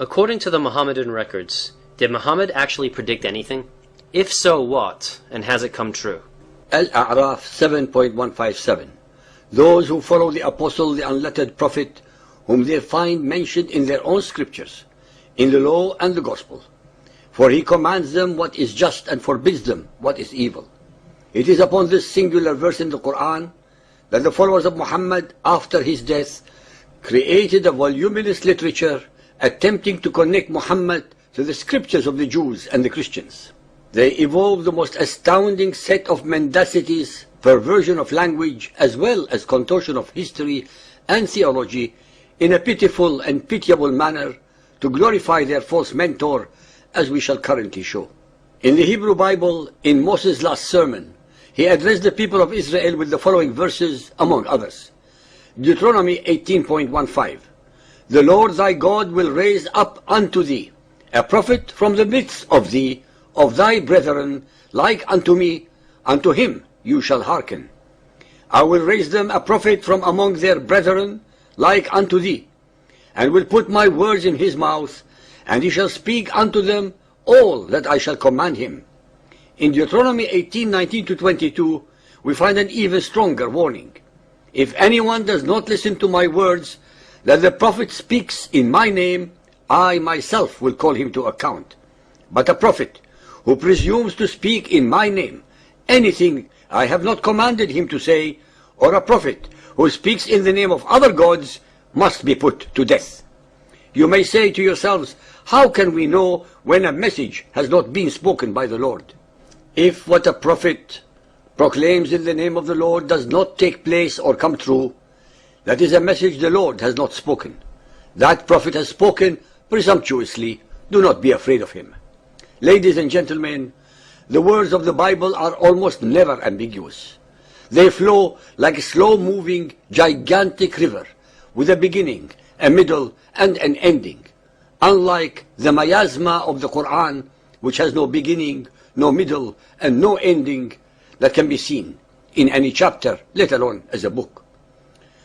According to the Mohammedan records, did Muhammad actually predict anything? If so, what? And has it come true? Al-A'raf 7.157. Those who follow the apostle, the unlettered prophet, whom they find mentioned in their own scriptures, in the law and the gospel. For he commands them what is just and forbids them what is evil. It is upon this singular verse in the Quran that the followers of Muhammad, after his death, created a voluminous literature attempting to connect Muhammad to the scriptures of the Jews and the Christians. They evolved the most astounding set of mendacities, perversion of language, as well as contortion of history and theology in a pitiful and pitiable manner to glorify their false mentor, as we shall currently show. In the Hebrew Bible, in Moses' last sermon, he addressed the people of Israel with the following verses, among others. Deuteronomy 18.15. The Lord thy God will raise up unto thee a prophet from the midst of thee, of thy brethren, like unto me, unto him you shall hearken. I will raise them a prophet from among their brethren, like unto thee, and will put my words in his mouth, and he shall speak unto them all that I shall command him. In Deuteronomy 18:19-22, we find an even stronger warning. If anyone does not listen to my words, that the prophet speaks in my name, I myself will call him to account. But a prophet who presumes to speak in my name anything I have not commanded him to say, or a prophet who speaks in the name of other gods, must be put to death. You may say to yourselves, how can we know when a message has not been spoken by the Lord? If what a prophet proclaims in the name of the Lord does not take place or come true, that is a message the Lord has not spoken. That prophet has spoken presumptuously. Do not be afraid of him. Ladies and gentlemen, the words of the Bible are almost never ambiguous. They flow like a slow-moving, gigantic river, with a beginning, a middle, and an ending. Unlike the miasma of the Quran, which has no beginning, no middle, and no ending that can be seen in any chapter, let alone as a book.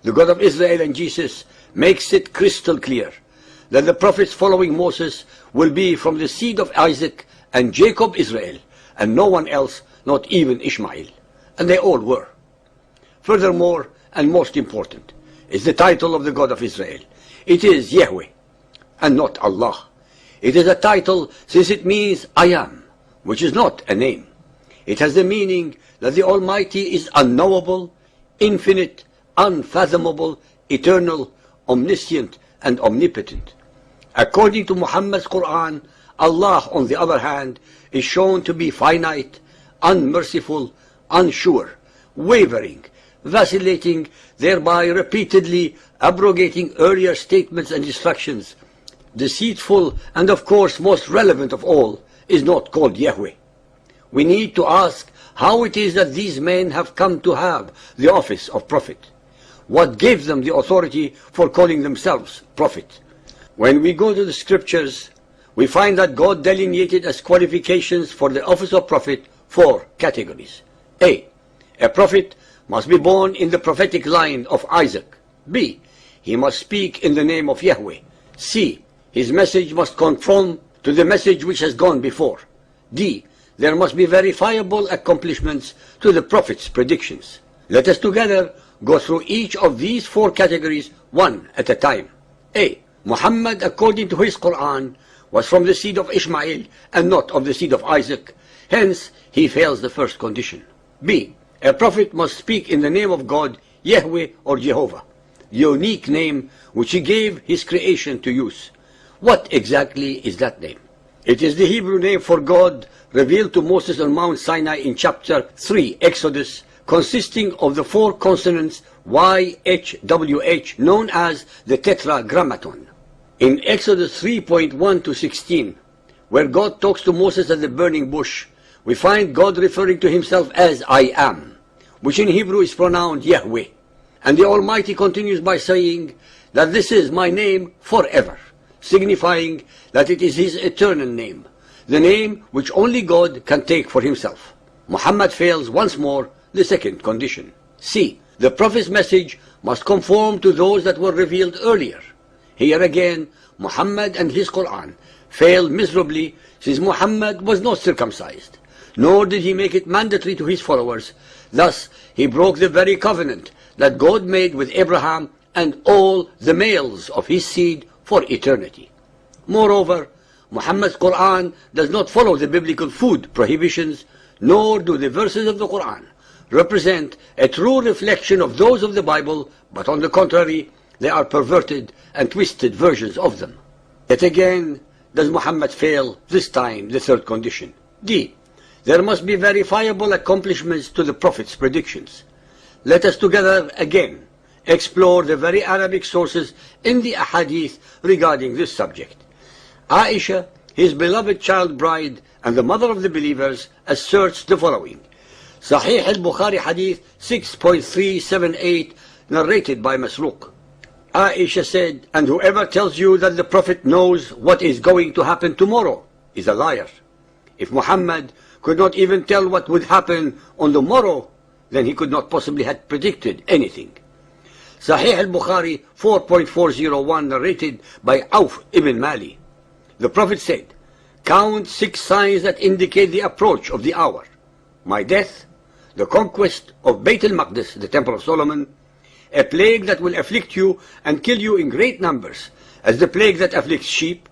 The God of Israel and Jesus makes it crystal clear that the prophets following Moses will be from the seed of Isaac and Jacob Israel, and no one else, not even Ishmael. And they all were. Furthermore, and most important, is the title of the God of Israel. It is Yahweh, and not Allah. It is a title since it means I am, which is not a name. It has the meaning that the Almighty is unknowable, infinite, unfathomable, eternal, omniscient, and omnipotent. According to Muhammad's Quran, Allah, on the other hand, is shown to be finite, unmerciful, unsure, wavering, vacillating, thereby repeatedly abrogating earlier statements and instructions. Deceitful, and of course most relevant of all, is not called Yahweh. We need to ask how it is that these men have come to have the office of prophet. What gave them the authority for calling themselves prophet? When we go to the scriptures, we find that God delineated as qualifications for the office of prophet 4 categories. A prophet must be born in the prophetic line of Isaac. B, he must speak in the name of Yahweh. C, his message must conform to the message which has gone before. D, there must be verifiable accomplishments to the prophet's predictions. Let us together go through each of these 4 categories one at a time. A, Muhammad, according to his Quran, was from the seed of Ishmael and not of the seed of Isaac. Hence, he fails the first condition. B, a prophet must speak in the name of God, Yahweh or Jehovah, the unique name which he gave his creation to use. What exactly is that name? It is the Hebrew name for God revealed to Moses on Mount Sinai in chapter 3, Exodus, consisting of the 4 consonants YHWH, known as the Tetragrammaton. In Exodus 3.1-16, where God talks to Moses at the burning bush, we find God referring to himself as I am, which in Hebrew is pronounced Yahweh. And the Almighty continues by saying that this is my name forever, signifying that it is his eternal name, the name which only God can take for himself. Muhammad fails once more the second condition. C, the prophet's message must conform to those that were revealed earlier. Here again, Muhammad and his Quran failed miserably, since Muhammad was not circumcised, nor did he make it mandatory to his followers. Thus, he broke the very covenant that God made with Abraham and all the males of his seed for eternity. Moreover, Muhammad's Quran does not follow the biblical food prohibitions, nor do the verses of the Quran represent a true reflection of those of the Bible, but on the contrary, they are perverted and twisted versions of them. Yet again, does Muhammad fail, this time the third condition. D. There must be verifiable accomplishments to the Prophet's predictions. Let us together again explore the very Arabic sources in the Ahadith regarding this subject. Aisha, his beloved child bride and the mother of the believers, asserts the following. Sahih al-Bukhari Hadith 6.378, narrated by Masruq. Aisha said, and whoever tells you that the Prophet knows what is going to happen tomorrow is a liar. If Muhammad could not even tell what would happen on the morrow, then he could not possibly have predicted anything. Sahih al-Bukhari 4.401, narrated by Auf ibn Mali. The Prophet said, count 6 signs that indicate the approach of the hour. My death, the conquest of Bayt al-Maqdis, the Temple of Solomon, a plague that will afflict you and kill you in great numbers, as the plague that afflicts sheep,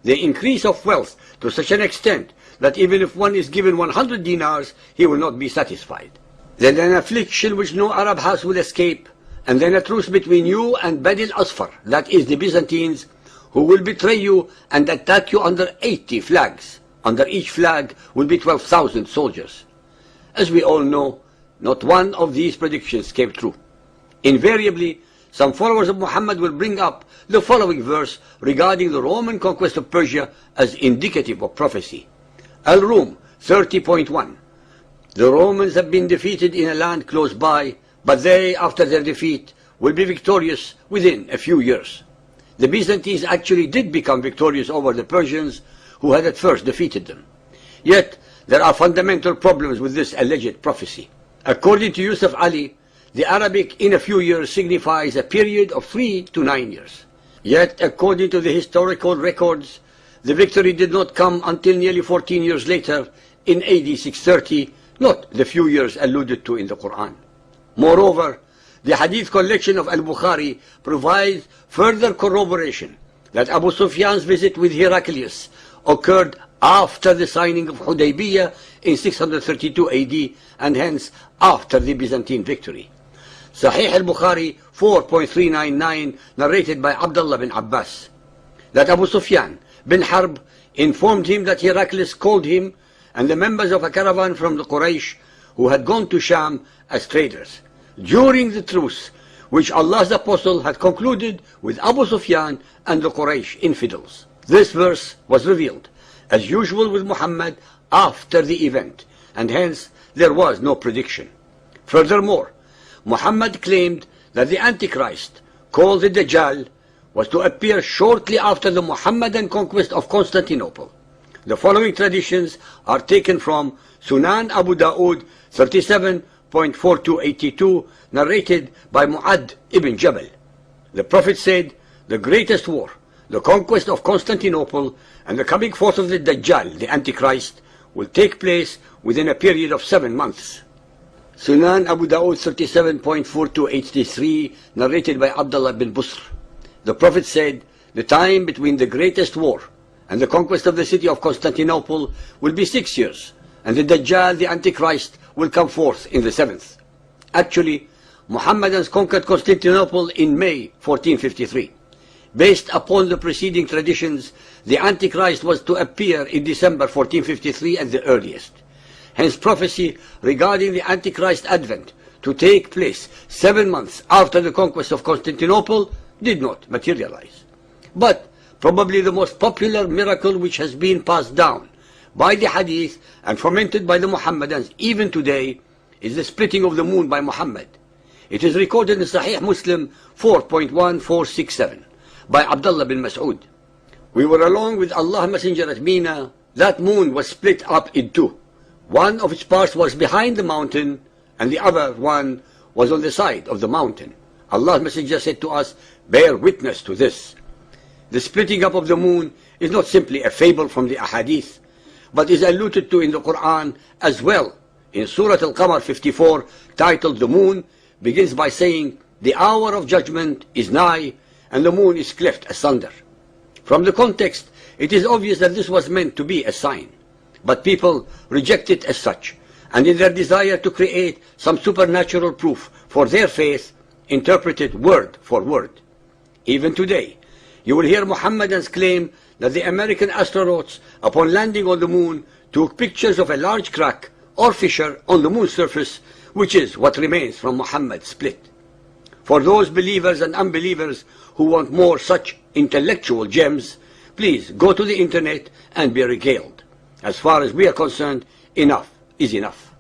the increase of wealth to such an extent that even if one is given 100 dinars, he will not be satisfied. Then an affliction which no Arab house will escape, and then a truce between you and Bani al-Asfar, that is the Byzantines, who will betray you and attack you under 80 flags. Under each flag will be 12,000 soldiers. As we all know, not one of these predictions came true. Invariably, some followers of Muhammad will bring up the following verse regarding the Roman conquest of Persia as indicative of prophecy. Al-Rum 30.1. The Romans have been defeated in a land close by, but they, after their defeat, will be victorious within a few years. The Byzantines actually did become victorious over the Persians, who had at first defeated them. Yet, there are fundamental problems with this alleged prophecy. According to Yusuf Ali, the Arabic in a few years signifies a period of 3 to 9 years. Yet, according to the historical records, the victory did not come until nearly 14 years later, in AD 630, not the few years alluded to in the Quran. Moreover, the Hadith collection of Al-Bukhari provides further corroboration that Abu Sufyan's visit with Heraclius occurred after the signing of Hudaybiyah in 632 AD, and hence after the Byzantine victory. Sahih al-Bukhari 4.399, narrated by Abdullah bin Abbas, that Abu Sufyan bin Harb informed him that Heraclius called him and the members of a caravan from the Quraysh who had gone to Sham as traders during the truce which Allah's apostle had concluded with Abu Sufyan and the Quraysh infidels. This verse was revealed, as usual with Muhammad, after the event, and hence there was no prediction. Furthermore, Muhammad claimed that the Antichrist, called the Dajjal, was to appear shortly after the Muhammadan conquest of Constantinople. The following traditions are taken from Sunan Abu Dawood 37.4282, narrated by Mu'ad ibn Jabal. The Prophet said, the greatest war, the conquest of Constantinople, and the coming forth of the Dajjal, the Antichrist, will take place within a period of 7 months. Sunan Abu Dawood 37.4283, narrated by Abdullah bin Busr. The Prophet said, the time between the greatest war and the conquest of the city of Constantinople will be 6 years, and the Dajjal, the Antichrist, will come forth in the 7th. Actually, Muhammadans conquered Constantinople in May 1453. Based upon the preceding traditions, the Antichrist was to appear in December 1453 at the earliest. Hence prophecy regarding the Antichrist advent to take place 7 months after the conquest of Constantinople did not materialize. But probably the most popular miracle which has been passed down by the Hadith and fomented by the Muhammadans even today is the splitting of the moon by Muhammad. It is recorded in Sahih Muslim 4.1467 by Abdullah bin Mas'ud. We were along with Allah's Messenger at Mina. That moon was split up in two. One of its parts was behind the mountain, and the other was on the side of the mountain. Allah's Messenger said to us, bear witness to this. The splitting up of the moon is not simply a fable from the ahadith, but is alluded to in the Quran as well. In Surah Al-Qamar 54, titled The Moon, begins by saying, "The hour of judgment is nigh, and the moon is cleft asunder." From the context, it is obvious that this was meant to be a sign. But people reject it as such, and in their desire to create some supernatural proof for their faith, interpret it word for word. Even today, you will hear Mohammedans claim that the American astronauts, upon landing on the moon, took pictures of a large crack or fissure on the moon's surface, which is what remains from Muhammad's split. For those believers and unbelievers who want more such intellectual gems, please go to the internet and be regaled. As far as we are concerned, enough is enough.